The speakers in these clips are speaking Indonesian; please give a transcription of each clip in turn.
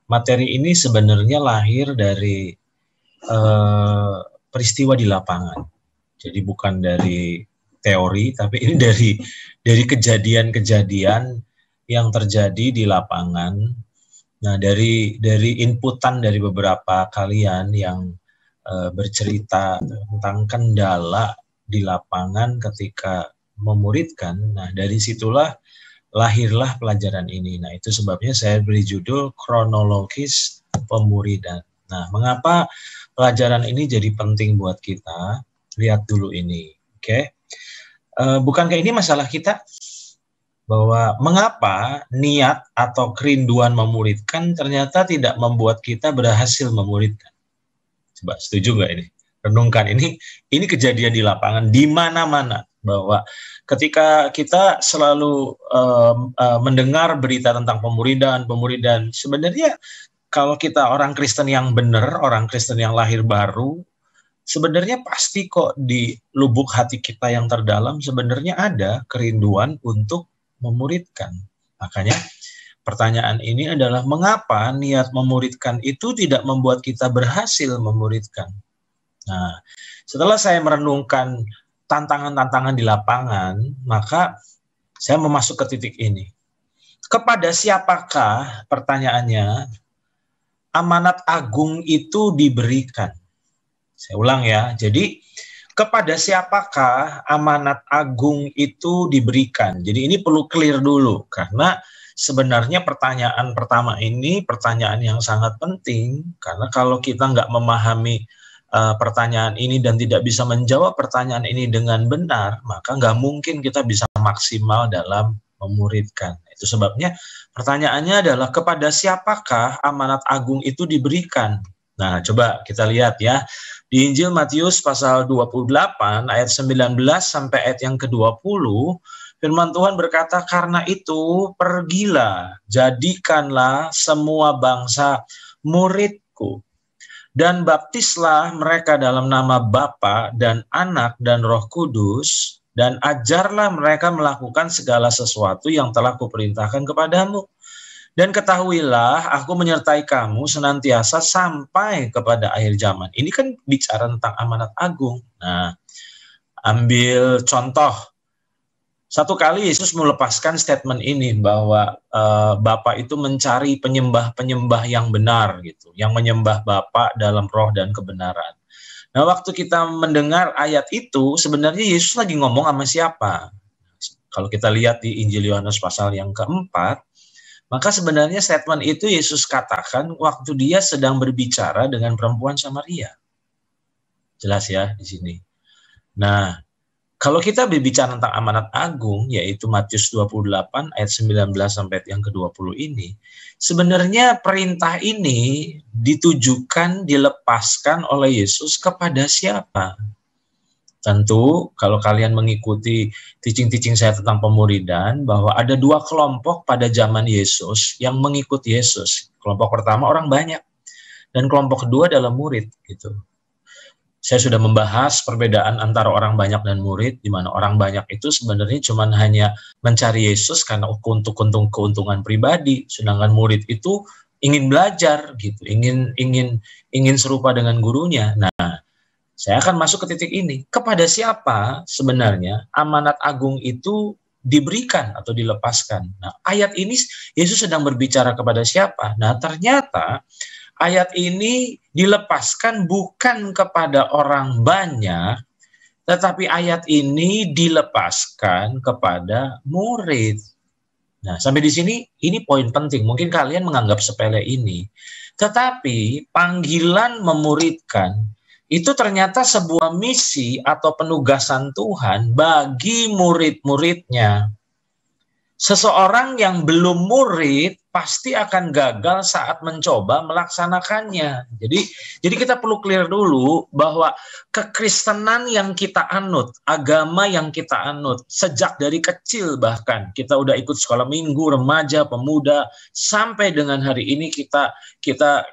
materi ini sebenarnya lahir dari peristiwa di lapangan. Jadi bukan dari teori, tapi ini dari kejadian-kejadian yang terjadi di lapangan. Nah, dari inputan dari beberapa kalian yang bercerita tentang kendala di lapangan ketika memuridkan. Nah, dari situlah lahirlah pelajaran ini. Nah, itu sebabnya saya beri judul kronologis pemuridan. Nah, mengapa pelajaran ini jadi penting buat kita? Lihat dulu ini, oke? Bukankah ini masalah kita? Bahwa mengapa niat atau kerinduan memuridkan ternyata tidak membuat kita berhasil memuridkan? Coba setuju nggak ini? Renungkan ini kejadian di lapangan di mana-mana, bahwa ketika kita selalu mendengar berita tentang pemuridan, sebenarnya kalau kita orang Kristen yang benar, orang Kristen yang lahir baru, sebenarnya pasti kok di lubuk hati kita yang terdalam sebenarnya ada kerinduan untuk memuridkan. Makanya pertanyaan ini adalah mengapa niat memuridkan itu tidak membuat kita berhasil memuridkan. Nah, setelah saya merenungkan tantangan-tantangan di lapangan, maka saya memasuk ke titik ini. Kepada siapakah, pertanyaannya, amanat agung itu diberikan? Saya ulang ya, jadi kepada siapakah amanat agung itu diberikan? Jadi ini perlu clear dulu, karena sebenarnya pertanyaan pertama ini pertanyaan yang sangat penting, karena kalau kita nggak memahami pertanyaan ini dan tidak bisa menjawab pertanyaan ini dengan benar, maka nggak mungkin kita bisa maksimal dalam memuridkan. Itu sebabnya pertanyaannya adalah kepada siapakah amanat agung itu diberikan? Nah, coba kita lihat ya. Di Injil Matius pasal 28 ayat 19 sampai ayat yang ke-20, firman Tuhan berkata, karena itu pergilah, jadikanlah semua bangsa muridku, dan baptislah mereka dalam nama Bapa dan Anak dan Roh Kudus, dan ajarlah mereka melakukan segala sesuatu yang telah kuperintahkan kepadamu. Dan ketahuilah, aku menyertai kamu senantiasa sampai kepada akhir zaman. Ini kan bicara tentang amanat agung. Nah, ambil contoh. Satu kali Yesus melepaskan statement ini bahwa Bapa itu mencari penyembah-penyembah yang benar gitu, yang menyembah Bapa dalam roh dan kebenaran. Nah, waktu kita mendengar ayat itu, sebenarnya Yesus lagi ngomong sama siapa? Kalau kita lihat di Injil Yohanes pasal yang keempat, maka sebenarnya statement itu Yesus katakan waktu dia sedang berbicara dengan perempuan Samaria. Jelas ya di sini. Nah, kalau kita berbicara tentang amanat agung, yaitu Matius 28 ayat 19 sampai yang ke-20 ini, sebenarnya perintah ini ditujukan, dilepaskan oleh Yesus kepada siapa? Tentu kalau kalian mengikuti teaching-teaching saya tentang pemuridan, bahwa ada dua kelompok pada zaman Yesus yang mengikuti Yesus. Kelompok pertama orang banyak, dan kelompok kedua adalah murid gitu. Saya sudah membahas perbedaan antara orang banyak dan murid, di mana orang banyak itu sebenarnya cuma hanya mencari Yesus karena untuk keuntungan pribadi, sedangkan murid itu ingin belajar gitu, ingin serupa dengan gurunya. Nah, saya akan masuk ke titik ini. Kepada siapa sebenarnya amanat agung itu diberikan atau dilepaskan? Nah, ayat ini Yesus sedang berbicara kepada siapa? Nah, ternyata ayat ini dilepaskan bukan kepada orang banyak, tetapi ayat ini dilepaskan kepada murid. Nah, sampai di sini, ini poin penting. Mungkin kalian menganggap sepele ini. Tetapi panggilan memuridkan, itu ternyata sebuah misi atau penugasan Tuhan bagi murid-muridnya. Seseorang yang belum murid pasti akan gagal saat mencoba melaksanakannya. Jadi kita perlu clear dulu bahwa kekristenan yang kita anut, agama yang kita anut, sejak dari kecil bahkan kita udah ikut sekolah minggu, remaja, pemuda, sampai dengan hari ini kita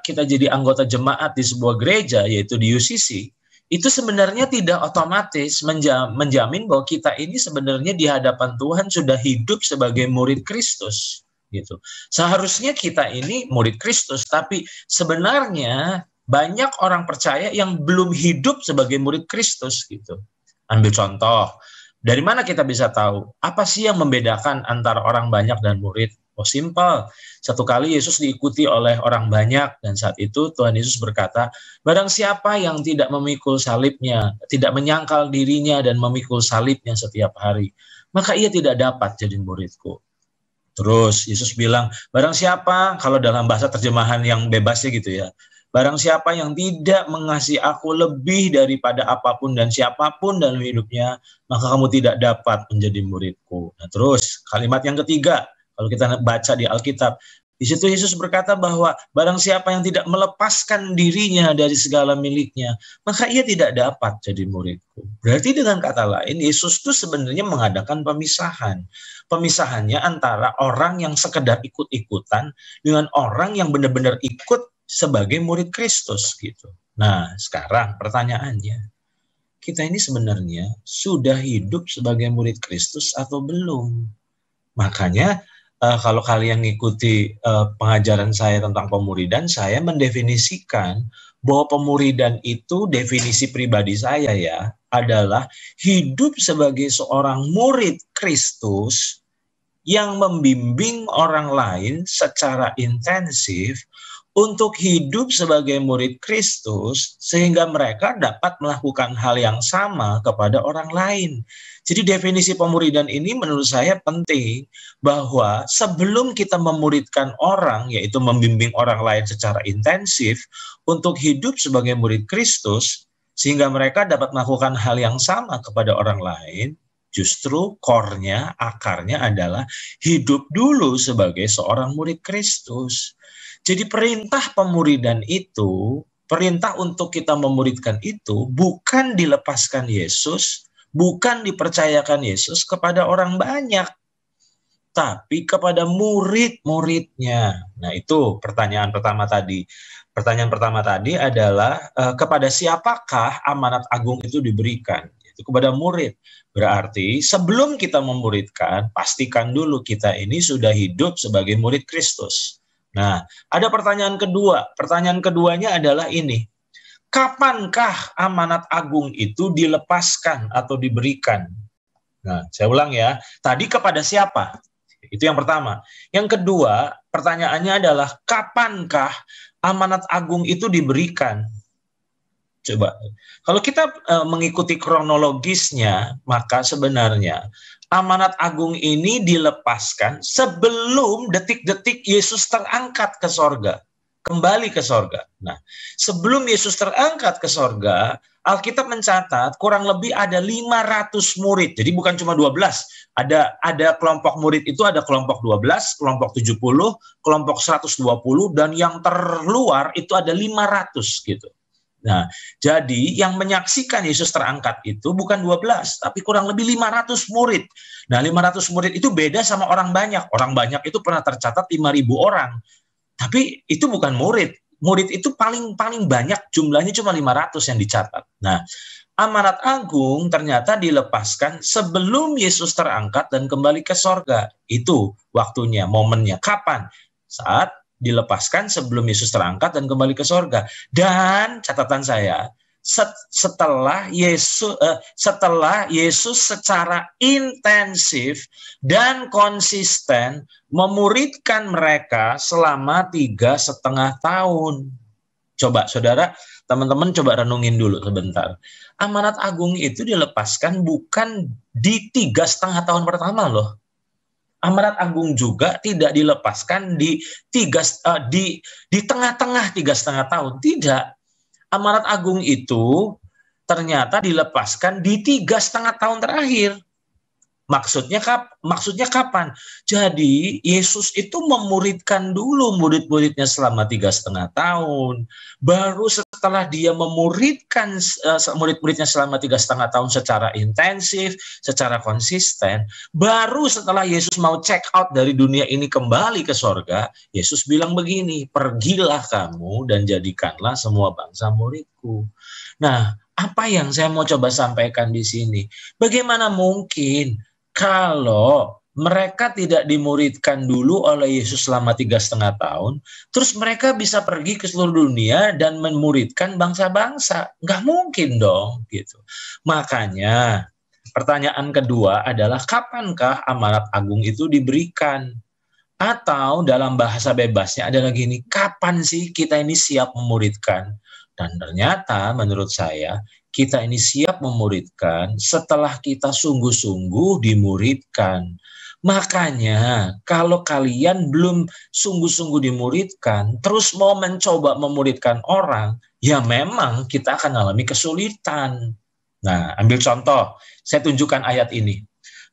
jadi anggota jemaat di sebuah gereja yaitu di UCC. Itu sebenarnya tidak otomatis menjamin bahwa kita ini sebenarnya di hadapan Tuhan sudah hidup sebagai murid Kristus. gitu. Seharusnya kita ini murid Kristus, tapi sebenarnya banyak orang percaya yang belum hidup sebagai murid Kristus gitu. Ambil contoh, dari mana kita bisa tahu apa sih yang membedakan antara orang banyak dan murid? Oh, simpel. Satu kali Yesus diikuti oleh orang banyak dan saat itu Tuhan Yesus berkata, barang siapa yang tidak memikul salibnya, tidak menyangkal dirinya dan memikul salibnya setiap hari, maka ia tidak dapat jadi muridku. Terus Yesus bilang, barang siapa, kalau dalam bahasa terjemahan yang bebasnya gitu ya, barang siapa yang tidak mengasihi aku lebih daripada apapun dan siapapun dalam hidupnya, maka kamu tidak dapat menjadi muridku. Nah terus kalimat yang ketiga, kalau kita baca di Alkitab, di situ Yesus berkata bahwa barang siapa yang tidak melepaskan dirinya dari segala miliknya, maka ia tidak dapat jadi muridku. Berarti dengan kata lain, Yesus itu sebenarnya mengadakan pemisahan. Pemisahannya antara orang yang sekedar ikut-ikutan dengan orang yang benar-benar ikut sebagai murid Kristus gitu. Nah, sekarang pertanyaannya, kita ini sebenarnya sudah hidup sebagai murid Kristus atau belum? Makanya kalau kalian mengikuti pengajaran saya tentang pemuridan, saya mendefinisikan bahwa pemuridan itu definisi pribadi saya ya, adalah hidup sebagai seorang murid Kristus yang membimbing orang lain secara intensif untuk hidup sebagai murid Kristus sehingga mereka dapat melakukan hal yang sama kepada orang lain. Jadi definisi pemuridan ini menurut saya penting, bahwa sebelum kita memuridkan orang, yaitu membimbing orang lain secara intensif untuk hidup sebagai murid Kristus sehingga mereka dapat melakukan hal yang sama kepada orang lain, justru core-nya, akarnya adalah hidup dulu sebagai seorang murid Kristus. Jadi perintah pemuridan itu, perintah untuk kita memuridkan itu bukan dilepaskan Yesus, bukan dipercayakan Yesus kepada orang banyak, tapi kepada murid-muridnya. Nah itu pertanyaan pertama tadi. Pertanyaan pertama tadi adalah kepada siapakah amanat agung itu diberikan? Itu kepada murid. Berarti sebelum kita memuridkan, pastikan dulu kita ini sudah hidup sebagai murid Kristus. Nah, ada pertanyaan kedua. Pertanyaan keduanya adalah ini. Kapankah amanat agung itu dilepaskan atau diberikan? Nah, saya ulang ya. Tadi kepada siapa? Itu yang pertama. Yang kedua, pertanyaannya adalah kapankah amanat agung itu diberikan? Coba, kalau kita mengikuti kronologisnya, maka sebenarnya amanat agung ini dilepaskan sebelum detik-detik Yesus terangkat ke sorga, kembali ke sorga. Nah, sebelum Yesus terangkat ke sorga, Alkitab mencatat kurang lebih ada 500 murid. Jadi bukan cuma 12. Ada kelompok murid itu ada kelompok 12, kelompok 70, kelompok 120, dan yang terluar itu ada 500 gitu. Nah, jadi yang menyaksikan Yesus terangkat itu bukan 12, tapi kurang lebih 500 murid. Nah, 500 murid itu beda sama orang banyak. Orang banyak itu pernah tercatat 5.000 orang. Tapi itu bukan murid. Murid itu paling banyak, jumlahnya cuma 500 yang dicatat. Nah, amanat agung ternyata dilepaskan sebelum Yesus terangkat dan kembali ke sorga. Itu waktunya, momennya. Kapan? Saat dilepaskan sebelum Yesus terangkat dan kembali ke sorga. Dan catatan saya, setelah Yesus secara intensif dan konsisten memuridkan mereka selama 3,5 tahun. Coba saudara, teman-teman coba renungin dulu sebentar. Amanat agung itu dilepaskan bukan di 3,5 tahun pertama loh. Amanat agung juga tidak dilepaskan di tengah-tengah 3,5 tahun. Tidak. Amanat agung itu ternyata dilepaskan di 3,5 tahun terakhir. Maksudnya kapan? Jadi Yesus itu memuridkan dulu murid-muridnya selama 3,5 tahun. Baru setelah dia memuridkan murid-muridnya selama 3,5 tahun secara intensif, secara konsisten, baru setelah Yesus mau check out dari dunia ini kembali ke sorga, Yesus bilang begini, pergilah kamu dan jadikanlah semua bangsa muridku. Nah, apa yang saya mau coba sampaikan di sini? Bagaimana mungkin kalau mereka tidak dimuridkan dulu oleh Yesus selama 3,5 tahun, terus mereka bisa pergi ke seluruh dunia dan memuridkan bangsa-bangsa. Nggak mungkin dong, gitu. Makanya, pertanyaan kedua adalah kapankah amanat agung itu diberikan? Atau dalam bahasa bebasnya adalah gini, kapan sih kita ini siap memuridkan? Dan ternyata menurut saya, kita ini siap memuridkan setelah kita sungguh-sungguh dimuridkan. Makanya kalau kalian belum sungguh-sungguh dimuridkan, terus mau mencoba memuridkan orang, ya memang kita akan mengalami kesulitan. Nah, ambil contoh, saya tunjukkan ayat ini.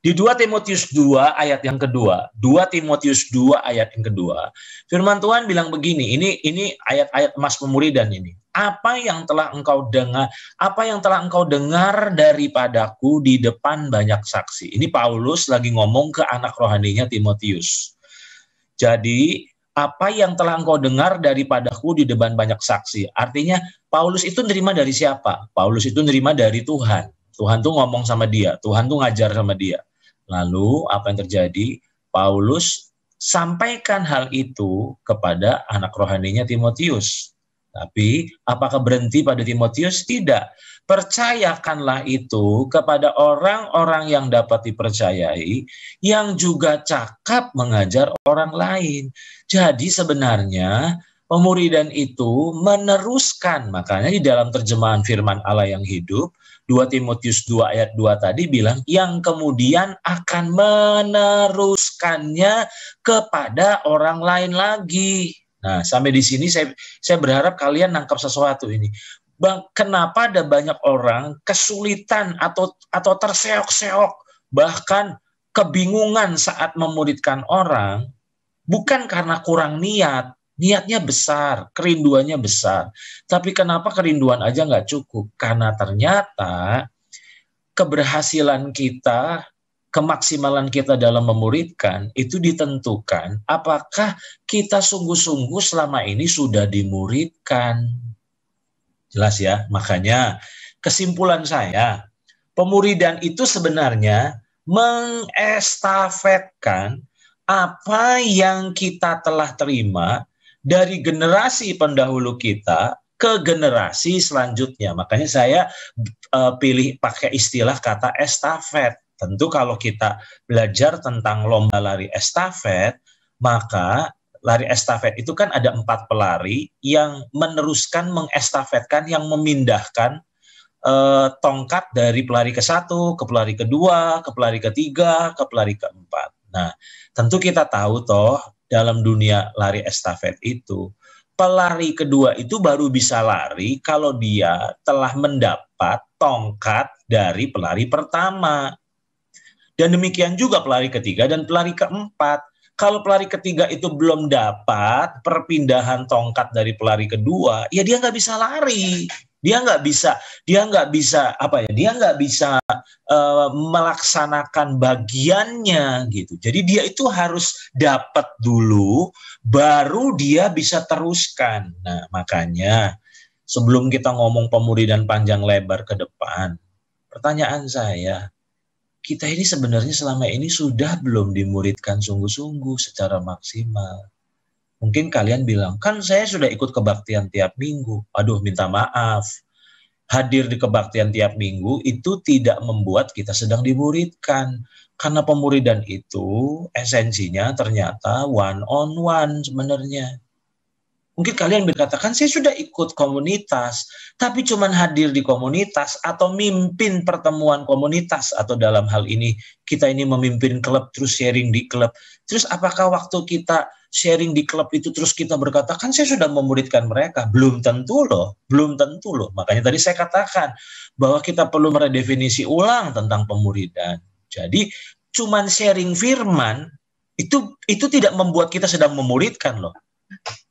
Di 2 Timotius 2 ayat yang kedua, 2 Timotius 2 ayat yang kedua, firman Tuhan bilang begini, ini ayat-ayat emas pemuridan ini. Apa yang telah engkau dengar daripadaku di depan banyak saksi. Ini Paulus lagi ngomong ke anak rohaninya Timotius. Jadi, apa yang telah engkau dengar daripadaku di depan banyak saksi. Artinya, Paulus itu nerima dari siapa? Paulus itu nerima dari Tuhan. Tuhan tuh ngomong sama dia, Tuhan tuh ngajar sama dia. Lalu apa yang terjadi? Paulus sampaikan hal itu kepada anak rohaninya Timotius. Tapi apakah berhenti pada Timotius? Tidak. Percayakanlah itu kepada orang-orang yang dapat dipercayai, yang juga cakap mengajar orang lain. Jadi sebenarnya pemuridan itu meneruskan. Makanya di dalam terjemahan firman Allah yang hidup, 2 Timotius 2 ayat 2 tadi bilang, yang kemudian akan meneruskannya kepada orang lain lagi. Nah, sampai di sini saya berharap kalian nangkap sesuatu ini. Bang, kenapa ada banyak orang kesulitan atau terseok-seok, bahkan kebingungan saat memuridkan orang, bukan karena kurang niat. Niatnya besar, kerinduannya besar. Tapi kenapa kerinduan aja nggak cukup? Karena ternyata keberhasilan kita, kemaksimalan kita dalam memuridkan itu ditentukan apakah kita sungguh-sungguh selama ini sudah dimuridkan. Jelas ya? Makanya kesimpulan saya, pemuridan itu sebenarnya mengestafetkan apa yang kita telah terima dari generasi pendahulu kita ke generasi selanjutnya. Makanya saya pilih pakai istilah kata estafet. Tentu kalau kita belajar tentang lomba lari estafet, maka lari estafet itu kan ada 4 pelari yang meneruskan, mengestafetkan, yang memindahkan tongkat dari pelari ke-1 ke pelari kedua, ke pelari ketiga, ke pelari keempat. Nah, tentu kita tahu toh dalam dunia lari estafet itu, pelari kedua itu baru bisa lari kalau dia telah mendapat tongkat dari pelari pertama. Dan demikian juga pelari ketiga dan pelari keempat. Kalau pelari ketiga itu belum dapat perpindahan tongkat dari pelari kedua, ya dia nggak bisa lari. Dia nggak bisa melaksanakan bagiannya gitu. Jadi dia itu harus dapat dulu, baru dia bisa teruskan. Nah, makanya sebelum kita ngomong pemuridan panjang lebar ke depan, pertanyaan saya, kita ini sebenarnya selama ini sudah belum dimuridkan sungguh-sungguh secara maksimal. Mungkin kalian bilang, kan saya sudah ikut kebaktian tiap minggu. Aduh, minta maaf. Hadir di kebaktian tiap minggu itu tidak membuat kita sedang dimuridkan. Karena pemuridan itu esensinya ternyata one on one sebenarnya. Mungkin kalian berkatakan, saya sudah ikut komunitas, tapi cuman hadir di komunitas atau mimpin pertemuan komunitas, atau dalam hal ini kita ini memimpin klub terus sharing di klub. Terus apakah waktu kita sharing di klub itu terus kita berkata, kan saya sudah memuridkan mereka? Belum tentu loh. Makanya tadi saya katakan bahwa kita perlu meredefinisi ulang tentang pemuridan. Jadi cuman sharing firman itu tidak membuat kita sedang memuridkan loh.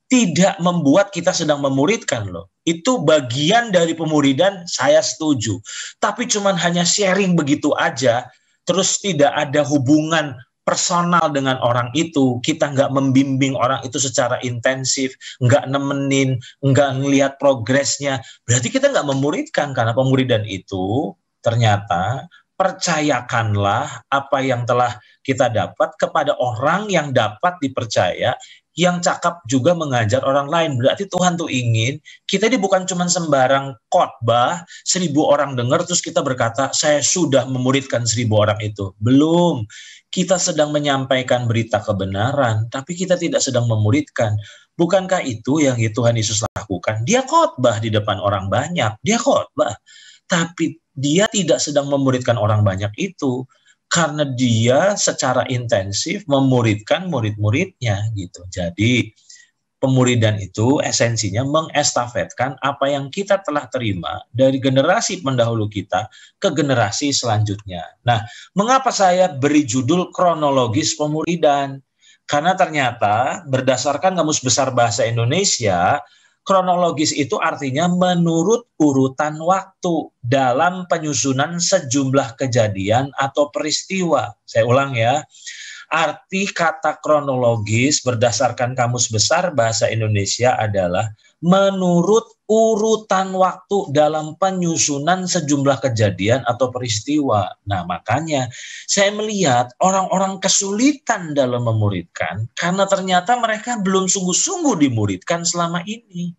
Tidak membuat kita sedang memuridkan loh. Itu bagian dari pemuridan, saya setuju. Tapi cuman hanya sharing begitu aja, terus tidak ada hubungan personal dengan orang itu, kita nggak membimbing orang itu secara intensif, nggak nemenin, nggak ngelihat progresnya, berarti kita nggak memuridkan. Karena pemuridan itu ternyata percayakanlah apa yang telah kita dapat kepada orang yang dapat dipercaya, yang cakap juga mengajar orang lain. Berarti Tuhan tuh ingin kita ini bukan cuma sembarang khotbah 1.000 orang dengar terus kita berkata saya sudah memuridkan 1.000 orang itu. Belum. Kita sedang menyampaikan berita kebenaran, tapi kita tidak sedang memuridkan. Bukankah itu yang Tuhan Yesus lakukan? Dia khotbah di depan orang banyak, dia khotbah. Tapi dia tidak sedang memuridkan orang banyak itu. Karena dia secara intensif memuridkan murid-muridnya gitu. Jadi pemuridan itu esensinya mengestafetkan apa yang kita telah terima dari generasi pendahulu kita ke generasi selanjutnya. Nah, mengapa saya beri judul kronologis pemuridan? Karena ternyata berdasarkan Kamus Besar Bahasa Indonesia, kronologis itu artinya menurut urutan waktu dalam penyusunan sejumlah kejadian atau peristiwa. Saya ulang ya. Arti kata kronologis berdasarkan Kamus Besar Bahasa Indonesia adalah menurut urutan waktu dalam penyusunan sejumlah kejadian atau peristiwa. Nah, makanya saya melihat orang-orang kesulitan dalam memuridkan karena ternyata mereka belum sungguh-sungguh dimuridkan selama ini.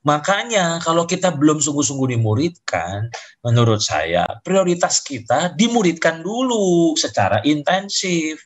Makanya kalau kita belum sungguh-sungguh dimuridkan, menurut saya prioritas kita dimuridkan dulu secara intensif.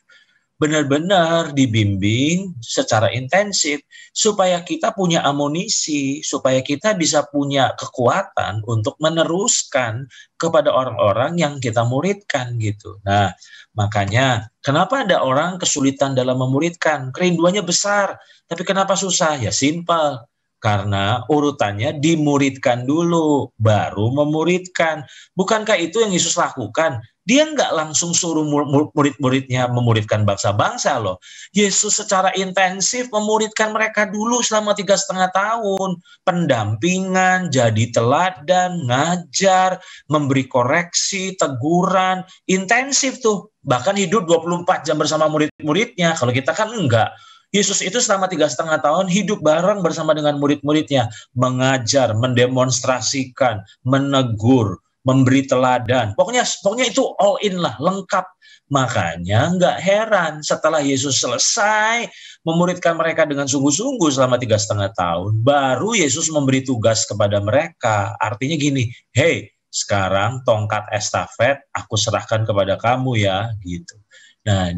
Benar-benar dibimbing secara intensif supaya kita punya amunisi, supaya kita bisa punya kekuatan untuk meneruskan kepada orang-orang yang kita muridkan gitu. Nah, makanya kenapa ada orang kesulitan dalam memuridkan? Kerinduannya besar, tapi kenapa susah? Ya simpel. Karena urutannya dimuridkan dulu, baru memuridkan. Bukankah itu yang Yesus lakukan? Dia nggak langsung suruh murid-muridnya memuridkan bangsa-bangsa loh. Yesus secara intensif memuridkan mereka dulu selama 3,5 tahun. Pendampingan, jadi teladan, ngajar, memberi koreksi, teguran. Intensif tuh. Bahkan hidup 24 jam bersama murid-muridnya. Kalau kita kan enggak. Yesus itu selama 3,5 tahun hidup bareng bersama dengan murid-muridnya. Mengajar, mendemonstrasikan, menegur, memberi teladan. Pokoknya itu all in lah, lengkap. Makanya nggak heran setelah Yesus selesai memuridkan mereka dengan sungguh-sungguh selama 3,5 tahun, baru Yesus memberi tugas kepada mereka. Artinya gini, hey, sekarang tongkat estafet aku serahkan kepada kamu ya, gitu. Nah,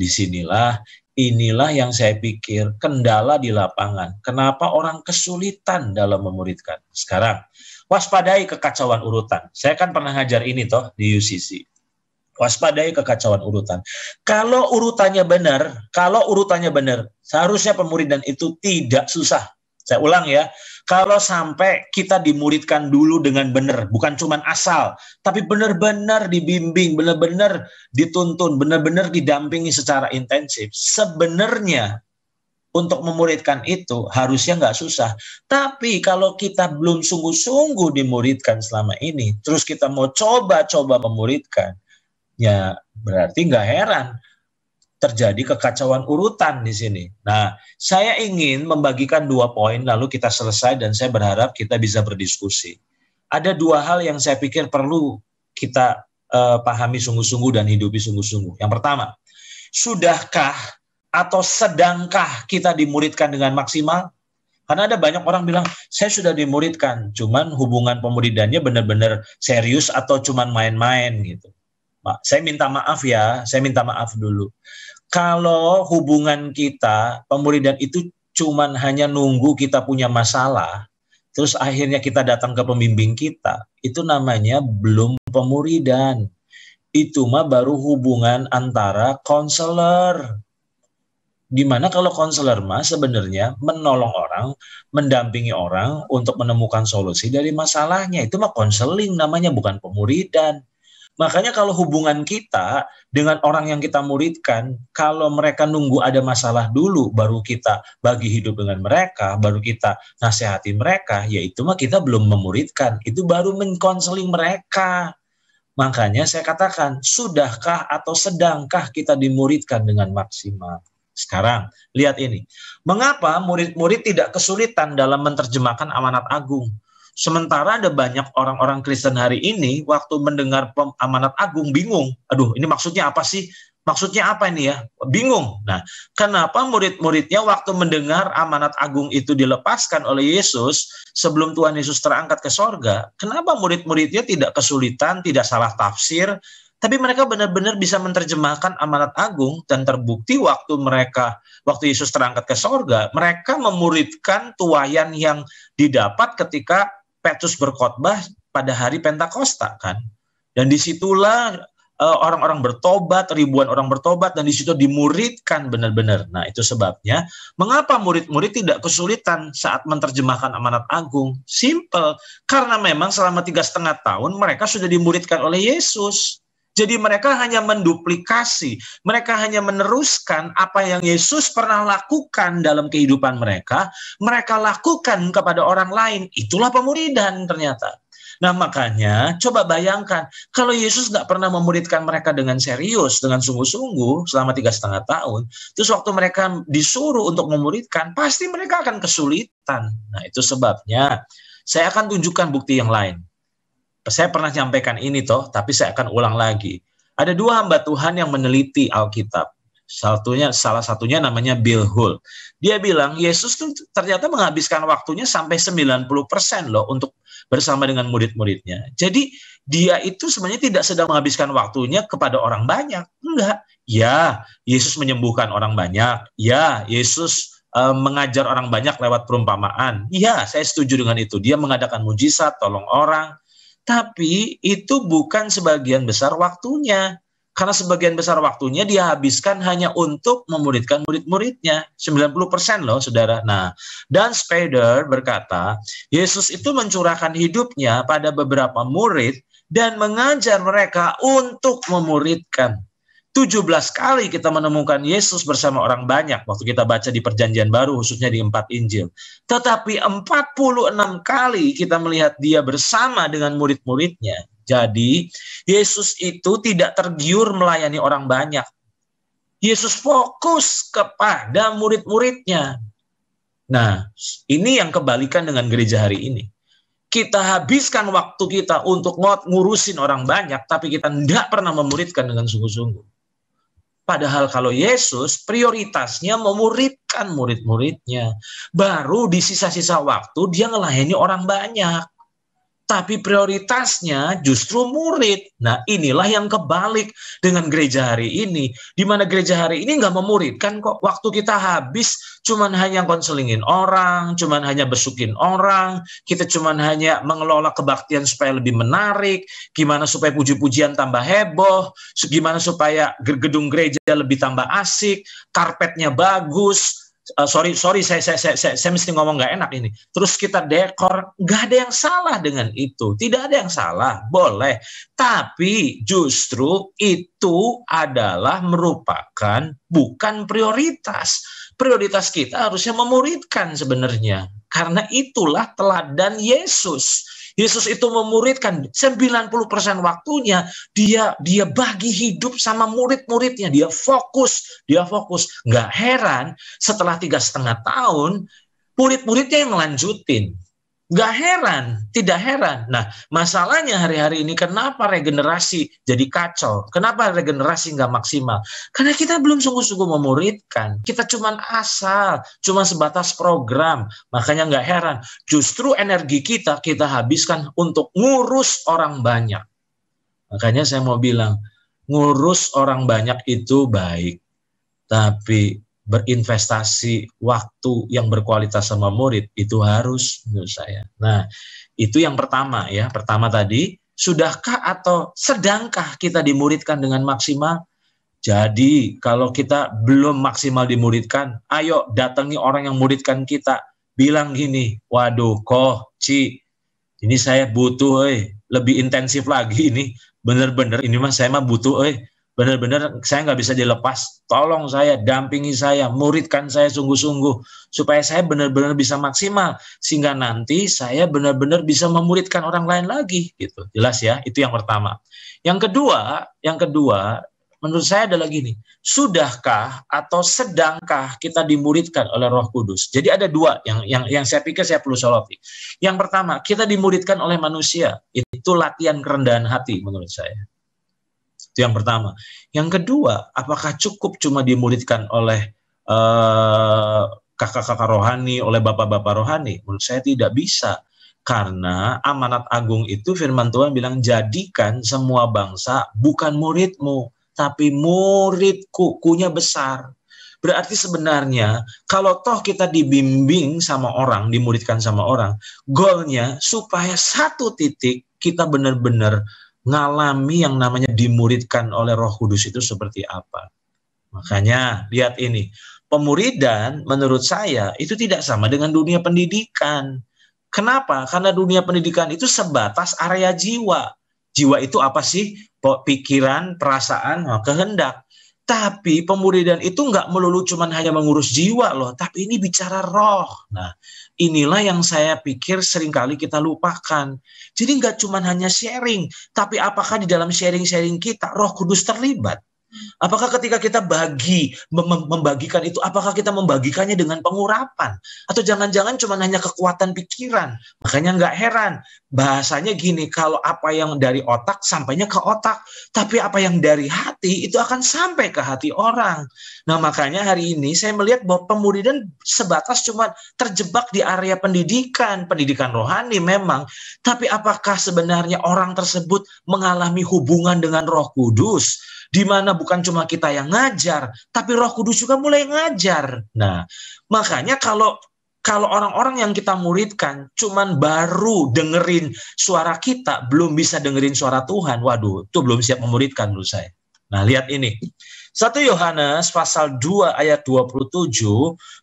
inilah yang saya pikir kendala di lapangan. Kenapa orang kesulitan dalam memuridkan? Sekarang, waspadai kekacauan urutan. Saya kan pernah ngajar ini toh di UCC. Waspadai kekacauan urutan. Kalau urutannya benar, seharusnya pemuridan itu tidak susah. Saya ulang ya, kalau sampai kita dimuridkan dulu dengan benar, bukan cuma asal, tapi benar-benar dibimbing, benar-benar dituntun, benar-benar didampingi secara intensif. Sebenarnya untuk memuridkan itu harusnya nggak susah. Tapi kalau kita belum sungguh-sungguh dimuridkan selama ini, terus kita mau coba-coba memuridkan, ya berarti nggak heran terjadi kekacauan urutan di sini. Nah, saya ingin membagikan 2 poin, lalu kita selesai dan saya berharap kita bisa berdiskusi. Ada 2 hal yang saya pikir perlu kita pahami sungguh-sungguh dan hidupi sungguh-sungguh. Yang pertama, sudahkah atau sedangkah kita dimuridkan dengan maksimal? Karena ada banyak orang bilang, saya sudah dimuridkan, cuman hubungan pemuridannya benar-benar serius atau cuman main-main gitu. Saya minta maaf dulu. Kalau hubungan kita, pemuridan itu cuman hanya nunggu kita punya masalah, terus akhirnya kita datang ke pembimbing kita, itu namanya belum pemuridan. Itu mah baru hubungan antara konselor. Dimana kalau konselor mah sebenarnya menolong orang, mendampingi orang untuk menemukan solusi dari masalahnya. Itu mah konseling namanya, bukan pemuridan. Makanya kalau hubungan kita dengan orang yang kita muridkan, kalau mereka nunggu ada masalah dulu, baru kita bagi hidup dengan mereka, baru kita nasihati mereka, ya itu mah kita belum memuridkan, itu baru mengkonseling mereka. Makanya saya katakan, sudahkah atau sedangkah kita dimuridkan dengan maksimal? Sekarang, lihat ini. Mengapa murid-murid tidak kesulitan dalam menerjemahkan amanat agung? Sementara ada banyak orang-orang Kristen hari ini waktu mendengar amanat agung bingung. Aduh, ini maksudnya apa sih? Maksudnya apa ini ya? Bingung. Nah, kenapa murid-muridnya waktu mendengar amanat agung itu dilepaskan oleh Yesus sebelum Tuhan Yesus terangkat ke sorga, kenapa murid-muridnya tidak kesulitan, tidak salah tafsir, tapi mereka benar-benar bisa menerjemahkan amanat agung, dan terbukti waktu Yesus terangkat ke sorga, mereka memuridkan tuaian yang didapat ketika Petrus berkhotbah pada hari Pentakosta kan. Dan disitulah orang-orang bertobat, ribuan orang bertobat, dan di situ dimuridkan benar-benar. Nah, itu sebabnya mengapa murid-murid tidak kesulitan saat menerjemahkan amanat agung. Simple, karena memang selama 3,5 tahun mereka sudah dimuridkan oleh Yesus. Jadi mereka hanya menduplikasi, mereka hanya meneruskan apa yang Yesus pernah lakukan dalam kehidupan mereka lakukan kepada orang lain. Itulah pemuridan ternyata. Nah, makanya coba bayangkan kalau Yesus nggak pernah memuridkan mereka dengan serius, dengan sungguh-sungguh selama 3,5 tahun, terus waktu mereka disuruh untuk memuridkan, pasti mereka akan kesulitan. Nah, itu sebabnya saya akan tunjukkan bukti yang lain. Saya pernah nyampaikan ini tapi saya akan ulang lagi. Ada 2 hamba Tuhan yang meneliti Alkitab. Salah satunya namanya Bill Hull. Dia bilang Yesus tuh ternyata menghabiskan waktunya sampai 90% loh untuk bersama dengan murid-muridnya. Jadi dia itu sebenarnya tidak sedang menghabiskan waktunya kepada orang banyak. Enggak. Ya, Yesus menyembuhkan orang banyak. Ya, Yesus mengajar orang banyak lewat perumpamaan. Ya, saya setuju dengan itu. Dia mengadakan mujizat, tolong orang. Tapi itu bukan sebagian besar waktunya. Karena sebagian besar waktunya dia habiskan hanya untuk memuridkan murid-muridnya. 90% loh, saudara. Nah, Dan Spader berkata, Yesus itu mencurahkan hidupnya pada beberapa murid dan mengajar mereka untuk memuridkan. 17 kali kita menemukan Yesus bersama orang banyak waktu kita baca di Perjanjian Baru, khususnya di 4 Injil. Tetapi 46 kali kita melihat dia bersama dengan murid-muridnya. Jadi, Yesus itu tidak tergiur melayani orang banyak. Yesus fokus kepada murid-muridnya. Nah, ini yang kebalikan dengan gereja hari ini. Kita habiskan waktu kita untuk ngurusin orang banyak, tapi kita tidak pernah memuridkan dengan sungguh-sungguh. Padahal kalau Yesus prioritasnya memuridkan murid-muridnya. Baru di sisa-sisa waktu dia ngelayani orang banyak. Tapi prioritasnya justru murid. Nah, inilah yang kebalik dengan gereja hari ini. Di mana gereja hari ini nggak memuridkan kok. Waktu kita habis cuman hanya konselingin orang, cuman hanya besukin orang, kita cuman hanya mengelola kebaktian supaya lebih menarik, gimana supaya puji-pujian tambah heboh, gimana supaya gedung gereja lebih tambah asik, karpetnya bagus. Sorry, saya mesti ngomong nggak enak ini. Terus kita dekor, nggak ada yang salah dengan itu. Tidak ada yang salah, boleh. Tapi justru itu adalah merupakan bukan prioritas. Prioritas kita harusnya memuridkan sebenarnya. Karena itulah teladan Yesus. Yesus itu memuridkan 90% waktunya dia bagi hidup sama murid-muridnya, dia fokus. Nggak heran setelah 3,5 tahun murid-muridnya yang melanjutin. Nggak heran, tidak heran. Nah, masalahnya hari-hari ini kenapa regenerasi jadi kacau? Kenapa regenerasi nggak maksimal? Karena kita belum sungguh-sungguh memuridkan. Kita cuma sebatas program. Makanya nggak heran. Justru energi kita habiskan untuk ngurus orang banyak. Makanya saya mau bilang, ngurus orang banyak itu baik. Tapi berinvestasi waktu yang berkualitas sama murid itu harus menurut saya. Nah, itu yang pertama ya. Pertama tadi, sudahkah atau sedangkah kita dimuridkan dengan maksimal? Jadi, kalau kita belum maksimal dimuridkan, ayo datangi orang yang muridkan kita. Bilang gini, waduh, ini saya butuh, lebih intensif lagi ini. Bener-bener, ini saya butuh, benar-benar saya nggak bisa dilepas. Tolong saya, dampingi saya, muridkan saya sungguh-sungguh supaya saya benar-benar bisa maksimal sehingga nanti saya benar-benar bisa memuridkan orang lain lagi gitu. Jelas ya, itu yang pertama. Yang kedua menurut saya adalah gini, sudahkah atau sedangkah kita dimuridkan oleh Roh Kudus? Jadi ada 2 yang saya pikir saya perlu soroti. Yang pertama, kita dimuridkan oleh manusia. Itu latihan kerendahan hati menurut saya. Itu yang pertama. Yang kedua, apakah cukup cuma dimuridkan oleh kakak-kakak rohani, oleh bapak-bapak rohani? Menurut saya tidak bisa. Karena amanat agung itu firman Tuhan bilang, jadikan semua bangsa bukan muridmu, tapi muridku, kunya besar. Berarti sebenarnya kalau toh kita dibimbing sama orang, dimuridkan sama orang, goalnya supaya satu titik kita benar-benar ngalami yang namanya dimuridkan oleh Roh Kudus itu seperti apa. Makanya lihat ini, pemuridan menurut saya itu tidak sama dengan dunia pendidikan. Kenapa? Karena dunia pendidikan itu sebatas area jiwa. Jiwa itu apa sih? Pikiran, perasaan, kehendak. Tapi pemuridan itu nggak melulu cuman hanya mengurus jiwa loh, tapi ini bicara roh. Nah, inilah yang saya pikir seringkali kita lupakan. Jadi nggak cuman hanya sharing, tapi apakah di dalam sharing-sharing kita Roh Kudus terlibat? Apakah ketika kita membagikan itu, apakah kita membagikannya dengan pengurapan? Atau jangan-jangan cuma hanya kekuatan pikiran? Makanya nggak heran, bahasanya gini, kalau apa yang dari otak sampainya ke otak, tapi apa yang dari hati itu akan sampai ke hati orang. Nah makanya hari ini saya melihat bahwa pemuridan sebatas cuma terjebak di area pendidikan rohani memang, tapi apakah sebenarnya orang tersebut mengalami hubungan dengan Roh Kudus? Di mana bukan cuma kita yang ngajar, tapi Roh Kudus juga mulai ngajar. Nah, makanya kalau orang-orang yang kita muridkan cuman baru dengerin suara kita, belum bisa dengerin suara Tuhan, waduh, itu belum siap memuridkan menurut saya. Nah, lihat ini. 1 Yohanes pasal 2 ayat 27,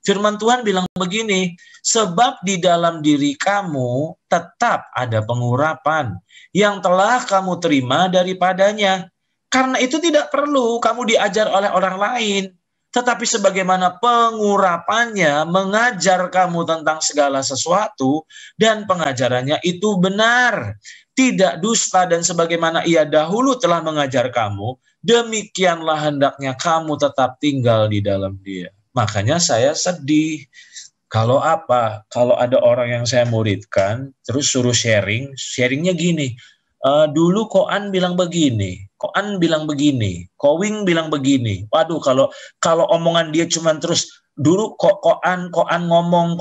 firman Tuhan bilang begini, sebab di dalam diri kamu tetap ada pengurapan yang telah kamu terima daripadanya. Karena itu tidak perlu kamu diajar oleh orang lain. Tetapi sebagaimana pengurapannya mengajar kamu tentang segala sesuatu dan pengajarannya itu benar. Tidak dusta dan sebagaimana ia dahulu telah mengajar kamu, demikianlah hendaknya kamu tetap tinggal di dalam dia. Makanya saya sedih. Kalau ada orang yang saya muridkan, terus suruh sharingnya gini. Dulu Koan bilang begini, Koan bilang begini, Kowing bilang begini. Waduh, kalau omongan dia cuma terus dulu Koan ngomong,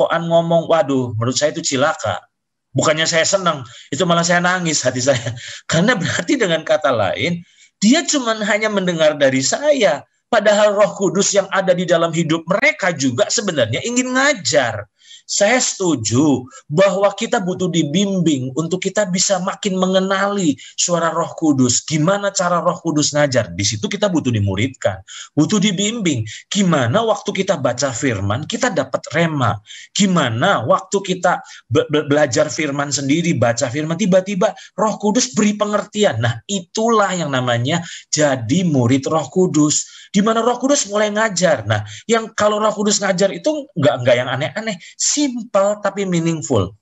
waduh, menurut saya itu cilaka. Bukannya saya senang, itu malah saya nangis hati saya. Karena berarti dengan kata lain, dia cuma hanya mendengar dari saya. Padahal Roh Kudus yang ada di dalam hidup mereka juga sebenarnya ingin ngajar. Saya setuju bahwa kita butuh dibimbing untuk kita bisa makin mengenali suara Roh Kudus. Gimana cara Roh Kudus ngajar? Di situ kita butuh dimuridkan, butuh dibimbing. Gimana waktu kita baca firman, kita dapat rema. Gimana waktu kita belajar firman sendiri, baca firman, tiba-tiba Roh Kudus beri pengertian. Nah, itulah yang namanya jadi murid Roh Kudus. Di mana Roh Kudus mulai ngajar. Nah, yang kalau Roh Kudus ngajar itu nggak yang aneh-aneh, simple tapi meaningful.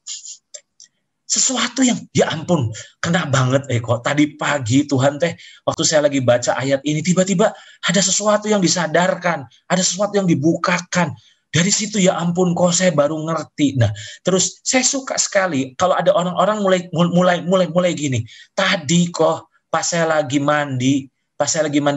Sesuatu yang ya ampun, kena banget kok tadi pagi Tuhan waktu saya lagi baca ayat ini tiba-tiba ada sesuatu yang disadarkan, ada sesuatu yang dibukakan. Dari situ ya ampun kok saya baru ngerti. Nah, terus saya suka sekali kalau ada orang-orang mulai gini. Tadi kok pas saya lagi mandi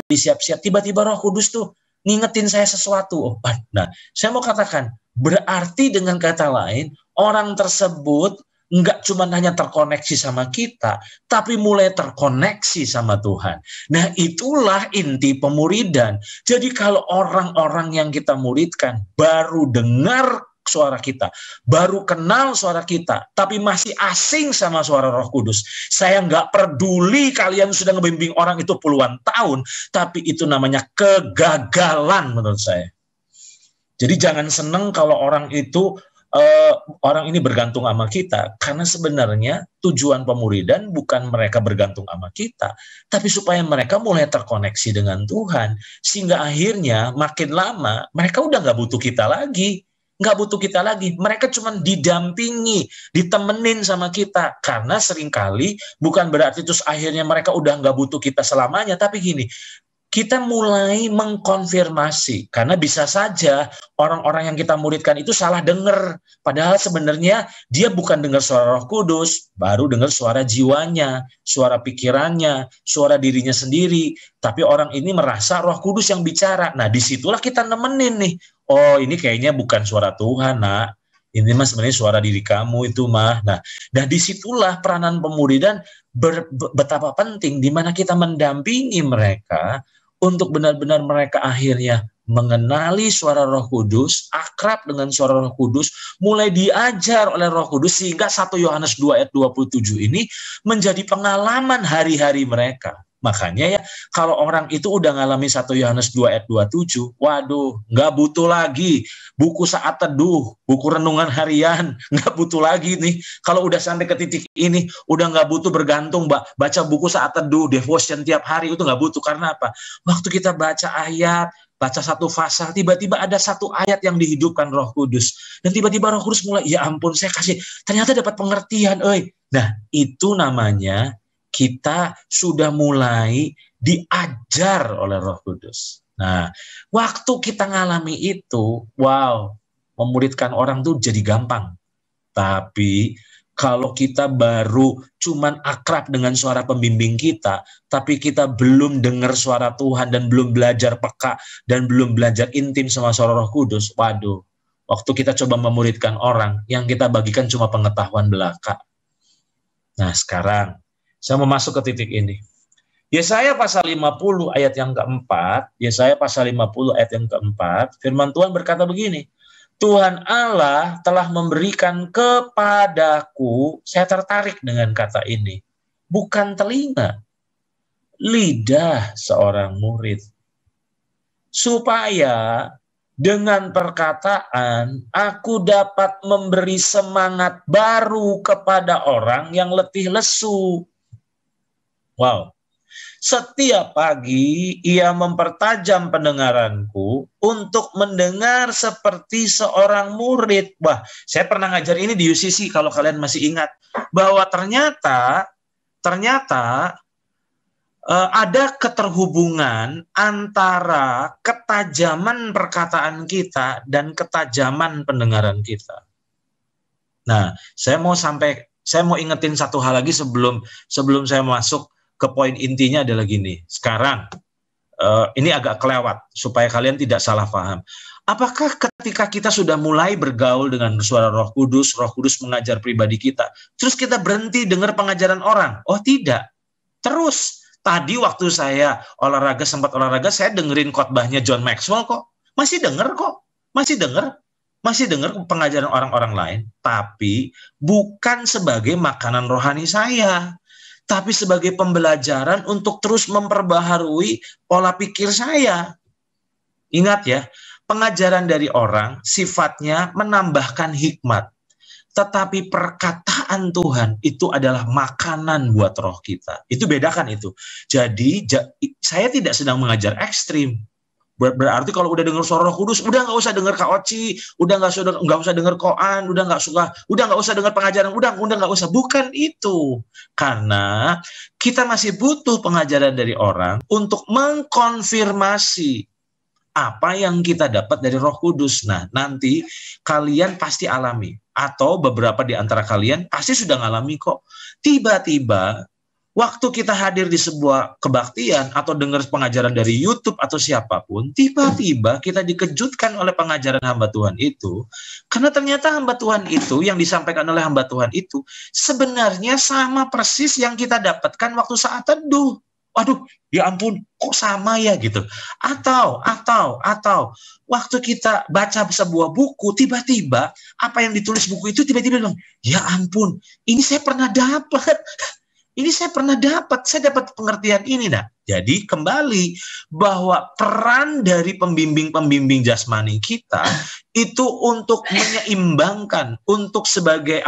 siap-siap, tiba-tiba Roh Kudus tuh ngingetin saya sesuatu. Nah, saya mau katakan, berarti dengan kata lain, orang tersebut nggak cuma hanya terkoneksi sama kita, tapi mulai terkoneksi sama Tuhan. Nah, itulah inti pemuridan. Jadi kalau orang-orang yang kita muridkan baru dengar suara kita, baru kenal suara kita, tapi masih asing sama suara Roh Kudus. Saya nggak peduli kalian sudah ngebimbing orang itu puluhan tahun, tapi itu namanya kegagalan menurut saya. Jadi jangan seneng kalau orang ini bergantung sama kita, karena sebenarnya tujuan pemuridan bukan mereka bergantung sama kita, tapi supaya mereka mulai terkoneksi dengan Tuhan, sehingga akhirnya makin lama mereka udah nggak butuh kita lagi. Mereka cuma didampingi, ditemenin sama kita. Karena seringkali bukan berarti terus akhirnya mereka udah nggak butuh kita selamanya, tapi gini, kita mulai mengkonfirmasi. Karena bisa saja orang-orang yang kita muridkan itu salah dengar. Padahal sebenarnya dia bukan dengar suara Roh Kudus, baru dengar suara jiwanya, suara pikirannya, suara dirinya sendiri. Tapi orang ini merasa Roh Kudus yang bicara. Nah, disitulah kita nemenin nih. Oh, ini kayaknya bukan suara Tuhan, nak. Ini mah sebenarnya suara diri kamu itu mah. Nah, dan disitulah peranan pemuridan betapa penting, di mana kita mendampingi mereka untuk benar-benar mereka akhirnya mengenali suara Roh Kudus, akrab dengan suara Roh Kudus, mulai diajar oleh Roh Kudus, sehingga 1 Yohanes 2 ayat 27 ini menjadi pengalaman hari-hari mereka. Makanya ya, kalau orang itu udah ngalami 1 Yohanes 2 ayat 27, waduh, nggak butuh lagi buku saat teduh, buku renungan harian, nggak butuh lagi nih. Kalau udah sampai ke titik ini, udah nggak butuh bergantung, baca buku saat teduh, devotion tiap hari, itu nggak butuh. Karena apa? Waktu kita baca ayat, baca satu pasal, tiba-tiba ada satu ayat yang dihidupkan Roh Kudus. Dan tiba-tiba Roh Kudus mulai, ya ampun, saya kasih, ternyata dapat pengertian. Nah, itu namanya kita sudah mulai diajar oleh Roh Kudus. Nah, waktu kita ngalami itu, wow, memuridkan orang tuh jadi gampang. Tapi kalau kita baru cuman akrab dengan suara pembimbing kita, tapi kita belum dengar suara Tuhan dan belum belajar peka dan belum belajar intim sama suara Roh Kudus, waduh, waktu kita coba memuridkan orang, yang kita bagikan cuma pengetahuan belaka. Nah, sekarang saya mau masuk ke titik ini. Yesaya pasal 50 ayat yang keempat, Yesaya pasal 50 ayat yang keempat, firman Tuhan berkata begini, Tuhan Allah telah memberikan kepadaku, saya tertarik dengan kata ini, bukan telinga, lidah seorang murid, supaya dengan perkataan aku dapat memberi semangat baru kepada orang yang letih lesu. Wow. Setiap pagi ia mempertajam pendengaranku untuk mendengar seperti seorang murid. Wah, saya pernah ngajar ini di UCC kalau kalian masih ingat. Bahwa ternyata ada keterhubungan antara ketajaman perkataan kita dan ketajaman pendengaran kita. Nah, saya mau ingetin satu hal lagi sebelum saya masuk ke poin intinya adalah gini. Sekarang ini agak kelewat supaya kalian tidak salah paham. Apakah ketika kita sudah mulai bergaul dengan suara Roh Kudus mengajar pribadi kita, terus kita berhenti dengar pengajaran orang? Oh tidak. Terus tadi waktu saya sempat olahraga, saya dengerin khotbahnya John Maxwell kok. Masih denger pengajaran orang-orang lain, tapi bukan sebagai makanan rohani saya, tapi sebagai pembelajaran untuk terus memperbaharui pola pikir saya. Ingat ya, pengajaran dari orang sifatnya menambahkan hikmat, tetapi perkataan Tuhan itu adalah makanan buat roh kita. Itu bedakan itu. Jadi saya tidak sedang mengajar ekstrim. Berarti kalau udah dengar suara Roh Kudus, udah nggak usah dengar Kaoci, udah nggak usah dengar Koan, udah nggak usah dengar pengajaran, udah nggak usah. Bukan itu, karena kita masih butuh pengajaran dari orang untuk mengkonfirmasi apa yang kita dapat dari Roh Kudus. Nah, nanti kalian pasti alami, atau beberapa di antara kalian pasti sudah ngalami kok. Tiba-tiba waktu kita hadir di sebuah kebaktian atau dengar pengajaran dari YouTube atau siapapun, tiba-tiba kita dikejutkan oleh pengajaran hamba Tuhan itu, karena ternyata hamba Tuhan itu, yang disampaikan oleh hamba Tuhan itu, sebenarnya sama persis yang kita dapatkan waktu saat teduh. Waduh, ya ampun, kok sama ya gitu. Atau waktu kita baca sebuah buku, tiba-tiba apa yang ditulis buku itu tiba-tiba bilang, ya ampun, ini saya pernah dapat. Saya dapat pengertian ini. Nah, jadi kembali bahwa peran dari pembimbing jasmani kita itu untuk menyeimbangkan, untuk sebagai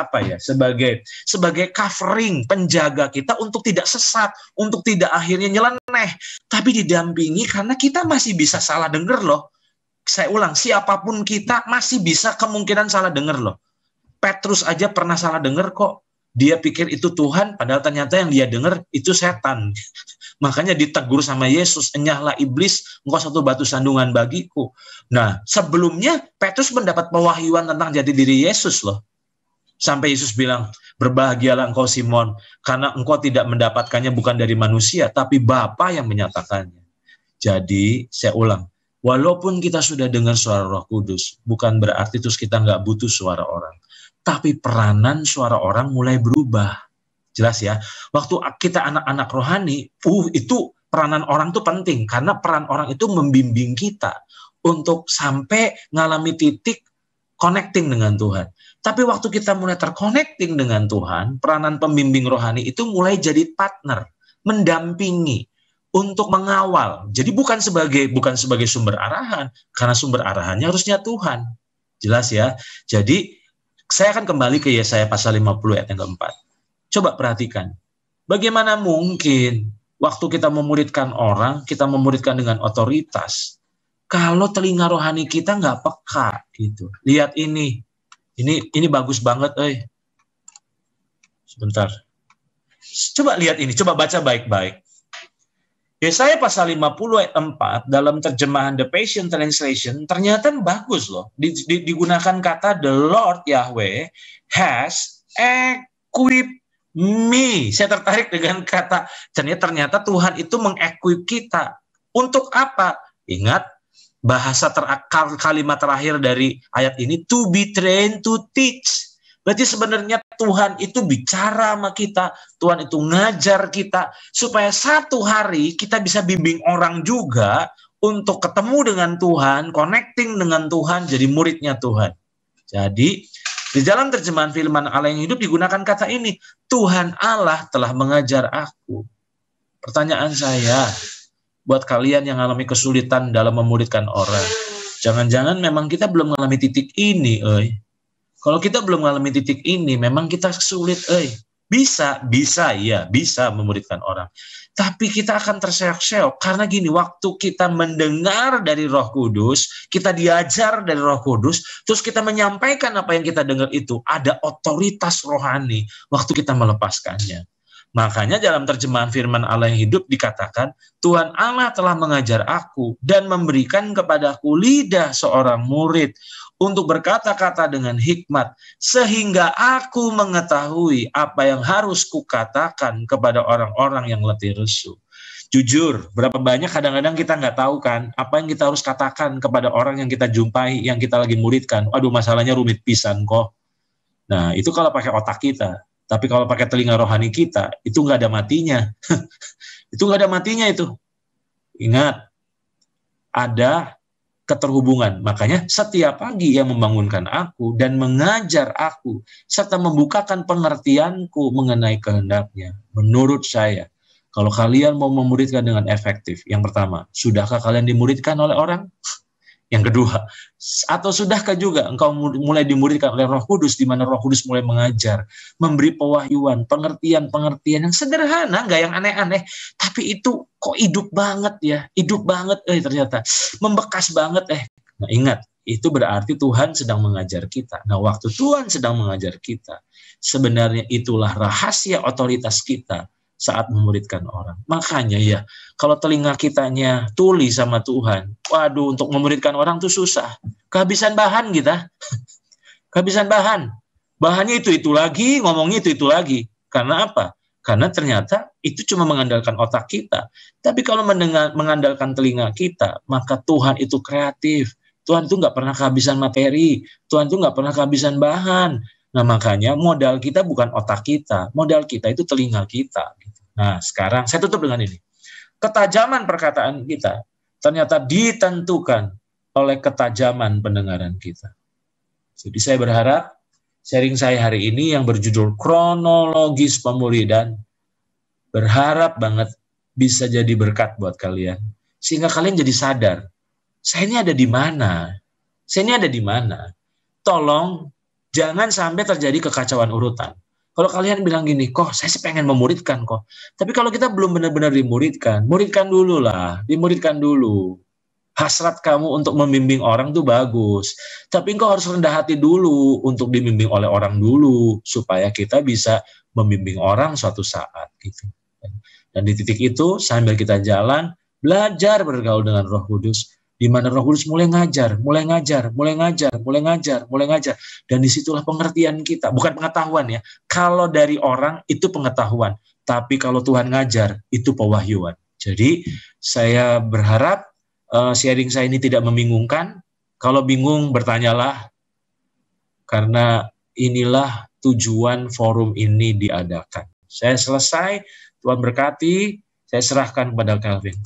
sebagai covering, penjaga kita untuk tidak sesat, untuk tidak akhirnya nyeleneh, tapi didampingi, karena kita masih bisa salah dengar loh. Saya ulang, siapapun kita masih bisa kemungkinan salah dengar loh. Petrus aja pernah salah dengar kok. Dia pikir itu Tuhan, padahal ternyata yang dia dengar itu setan. Makanya ditegur sama Yesus, enyahlah iblis, engkau satu batu sandungan bagiku. Nah, sebelumnya Petrus mendapat pewahyuan tentang jati diri Yesus loh. Sampai Yesus bilang, berbahagialah engkau Simon, karena engkau tidak mendapatkannya bukan dari manusia, tapi Bapa yang menyatakannya. Jadi, saya ulang, walaupun kita sudah dengar suara Roh Kudus, bukan berarti terus kita nggak butuh suara orang. Tapi peranan suara orang mulai berubah. Jelas ya, waktu kita anak-anak rohani, itu peranan orang itu penting, karena peran orang itu membimbing kita untuk sampai ngalami titik connecting dengan Tuhan. Tapi waktu kita mulai terconnecting dengan Tuhan, peranan pembimbing rohani itu mulai jadi partner, mendampingi, untuk mengawal. Jadi bukan sebagai sumber arahan, karena sumber arahannya harusnya Tuhan. Jelas ya. Jadi saya akan kembali ke Yesaya pasal 50 ayat yang keempat. Coba perhatikan, bagaimana mungkin waktu kita memuridkan orang, kita memuridkan dengan otoritas, kalau telinga rohani kita nggak peka gitu. Lihat ini bagus banget, Sebentar. Coba lihat ini, coba baca baik-baik. Yesaya pasal 50 ayat 4 dalam terjemahan The Passion Translation ternyata bagus loh. Digunakan kata the Lord Yahweh has equipped me. Saya tertarik dengan kata ternyata Tuhan itu mengequip kita. Untuk apa? Ingat bahasa kalimat terakhir dari ayat ini, to be trained to teach. Berarti sebenarnya Tuhan itu bicara sama kita, Tuhan itu ngajar kita, supaya satu hari kita bisa bimbing orang juga untuk ketemu dengan Tuhan, connecting dengan Tuhan, jadi muridnya Tuhan. Jadi di dalam terjemahan firman Allah yang hidup digunakan kata ini, Tuhan Allah telah mengajar aku. Pertanyaan saya, buat kalian yang mengalami kesulitan dalam memuridkan orang, jangan-jangan memang kita belum mengalami titik ini, Kalau kita belum mengalami titik ini, memang kita sulit, Bisa memuridkan orang. Tapi kita akan terseok-seok, karena gini, waktu kita mendengar dari Roh Kudus, kita diajar dari Roh Kudus, terus kita menyampaikan apa yang kita dengar itu, ada otoritas rohani waktu kita melepaskannya. Makanya dalam terjemahan firman Allah yang hidup dikatakan, Tuhan Allah telah mengajar aku dan memberikan kepadaku lidah seorang murid untuk berkata-kata dengan hikmat, sehingga aku mengetahui apa yang harus kukatakan kepada orang-orang yang letih lesu. Jujur, berapa banyak kadang-kadang kita nggak tahu kan, apa yang kita harus katakan kepada orang yang kita jumpai, yang kita lagi muridkan. Aduh, masalahnya rumit pisan kok. Nah, itu kalau pakai otak kita. Tapi kalau pakai telinga rohani kita, itu nggak ada matinya. Itu nggak ada matinya itu. Ingat, ada keterhubungan. Makanya setiap pagi ia membangunkan aku dan mengajar aku, serta membukakan pengertianku mengenai kehendaknya. Menurut saya, kalau kalian mau memuridkan dengan efektif, yang pertama, sudahkah kalian dimuridkan oleh orang? Yang kedua, atau sudahkah juga engkau mulai dimuridkan oleh Roh Kudus, di mana Roh Kudus mulai mengajar, memberi pewahyuan, pengertian yang sederhana, nggak yang aneh-aneh, tapi itu kok hidup banget ternyata, membekas banget Nah ingat, itu berarti Tuhan sedang mengajar kita. Nah waktu Tuhan sedang mengajar kita, sebenarnya itulah rahasia otoritas kita saat memuridkan orang. Makanya ya, kalau telinga kitanya tuli sama Tuhan, waduh, untuk memuridkan orang tuh susah. Kehabisan bahan kita. Kehabisan bahan. Bahannya itu lagi, ngomongnya itu lagi. Karena apa? Karena ternyata itu cuma mengandalkan otak kita. Tapi kalau mengandalkan telinga kita, maka Tuhan itu kreatif. Tuhan itu nggak pernah kehabisan materi. Tuhan itu nggak pernah kehabisan bahan. Nah makanya modal kita bukan otak kita. Modal kita itu telinga kita. Nah, sekarang saya tutup dengan ini. Ketajaman perkataan kita ternyata ditentukan oleh ketajaman pendengaran kita. Jadi saya berharap sharing saya hari ini yang berjudul kronologis pemuridan, berharap banget bisa jadi berkat buat kalian. Sehingga kalian jadi sadar, saya ini ada di mana? Saya ini ada di mana? Tolong jangan sampai terjadi kekacauan urutan. Kalau kalian bilang gini, kok saya sih pengen memuridkan kok. Tapi kalau kita belum benar-benar dimuridkan, muridkan dulu lah, dimuridkan dulu. hasrat kamu untuk membimbing orang tuh bagus. Tapi engkau harus rendah hati dulu untuk dibimbing oleh orang dulu, supaya kita bisa membimbing orang suatu saat gitu. Dan di titik itu sambil kita jalan, belajar bergaul dengan Roh Kudus, di mana Roh Kudus mulai ngajar, mulai ngajar, mulai ngajar, mulai ngajar, mulai ngajar. Dan disitulah pengertian kita, bukan pengetahuan ya. Kalau dari orang itu pengetahuan, tapi kalau Tuhan ngajar itu pewahyuan. Jadi saya berharap sharing saya ini tidak membingungkan. Kalau bingung bertanyalah, karena inilah tujuan forum ini diadakan. Saya selesai, Tuhan berkati, saya serahkan kepada Calvin.